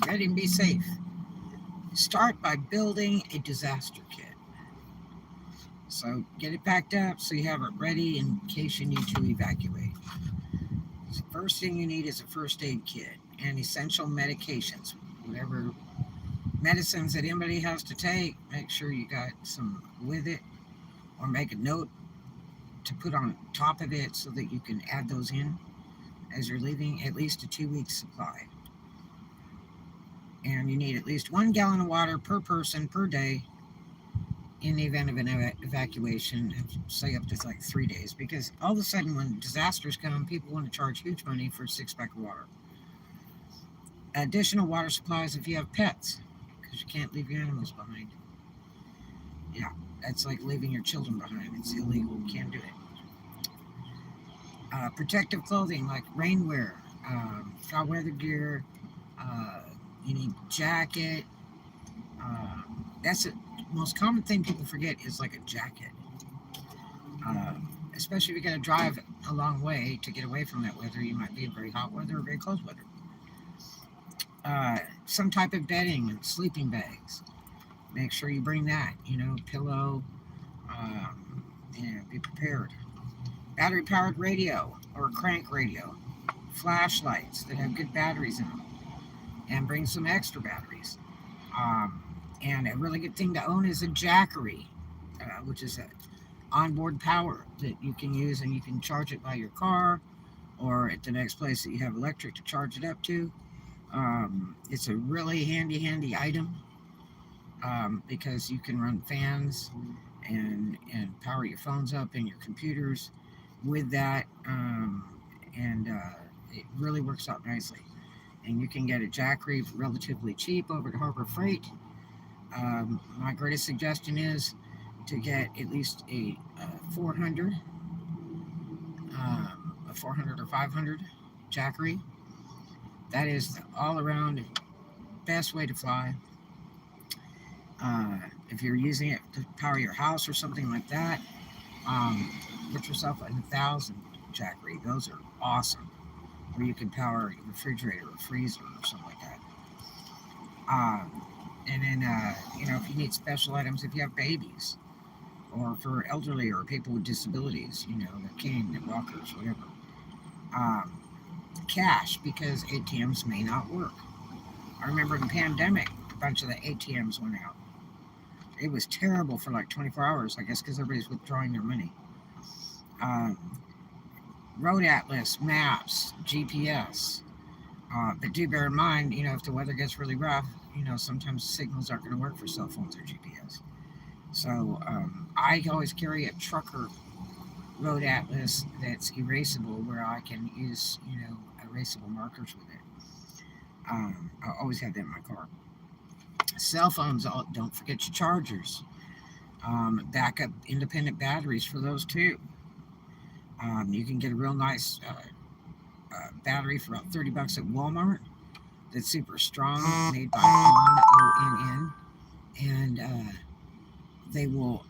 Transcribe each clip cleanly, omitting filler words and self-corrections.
ready and be safe. Start by building a disaster kit. So get it packed up so you have it ready in case you need to evacuate. The first thing you need is a first aid kit and essential medications. Whatever medicines that anybody has to take, make sure you got some with it, or make a note to put on top of it so that you can add those in as you're leaving, at least a 2 week supply. And you need at least 1 gallon of water per person per day in the event of an evacuation, say up to like 3 days, because all of a sudden when disasters come, people want to charge huge money for a 6 pack of water. Additional water supplies if you have pets, because you can't leave your animals behind. Yeah, that's like leaving your children behind. It's illegal. You can't do it. Protective clothing like rainwear, foul weather gear. Uh, you need jacket. That's the most common thing people forget is like a jacket. Especially if you're going to drive a long way to get away from that weather. You might be in very hot weather or very cold weather. Some type of bedding and sleeping bags. Make sure you bring that. Pillow. Be prepared. Battery powered radio or crank radio. Flashlights that have good batteries in them. And bring some extra batteries. And a really good thing to own is a jackery, which is a onboard power that you can use, and you can charge it by your car or at the next place that you have electric to charge it up to. It's a really handy item because you can run fans and power your phones up and your computers with that, and it really works out nicely. And you can get a jackery relatively cheap over at Harbor Freight. My greatest suggestion is to get at least a 400, a 400 or 500 jackery. That is the all-around best way to fly. If you're using it to power your house or something like that, get yourself a 1,000 jackery. Those are awesome. Where you can power a refrigerator or freezer or something like that. And then, if you need special items, if you have babies, or for elderly or people with disabilities, the cane, the walkers, whatever. Cash, because ATMs may not work. I remember in the pandemic, a bunch of the ATMs went out. It was terrible for like 24 hours, I guess, because everybody's withdrawing their money. Road atlas, maps, GPS. But do bear in mind, if the weather gets really rough, sometimes signals aren't going to work for cell phones or GPS. So I always carry a trucker road atlas that's erasable, where I can use, erasable markers with it. I always have that in my car. Cell phones, don't forget your chargers. Backup independent batteries for those too. You can get a real nice battery for about $30 at Walmart. That's super strong, made by ONN, and they will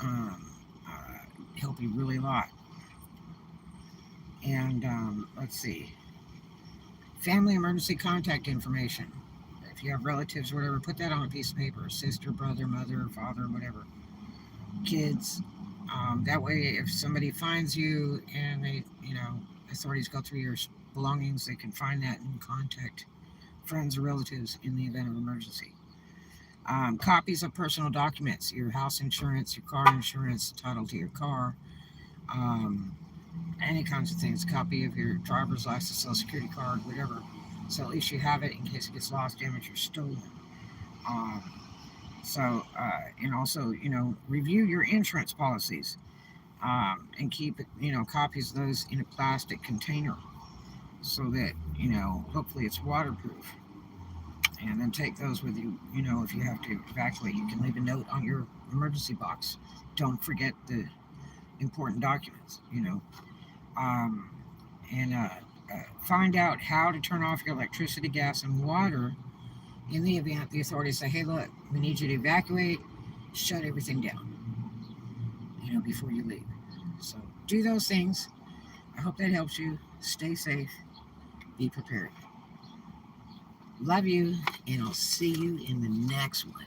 help you really a lot. And let's see, family emergency contact information. If you have relatives or whatever, put that on a piece of paper. Sister, brother, mother, father, whatever. Kids. That way, if somebody finds you and authorities go through your belongings, they can find that and contact friends or relatives in the event of emergency. Copies of personal documents, your house insurance, your car insurance, title to your car, any kinds of things. Copy of your driver's license, social security card, whatever. So at least you have it in case it gets lost, damaged, or stolen. Um, and also, review your insurance policies, and keep, copies of those in a plastic container so that, hopefully it's waterproof. And then take those with you, if you have to evacuate. You can leave a note on your emergency box. Don't forget the important documents, Um, and find out how to turn off your electricity, gas, and water in the event the authorities say, hey, look, we need you to evacuate, shut everything down, before you leave. So do those things. I hope that helps you. Stay safe. Be prepared. Love you, and I'll see you in the next one.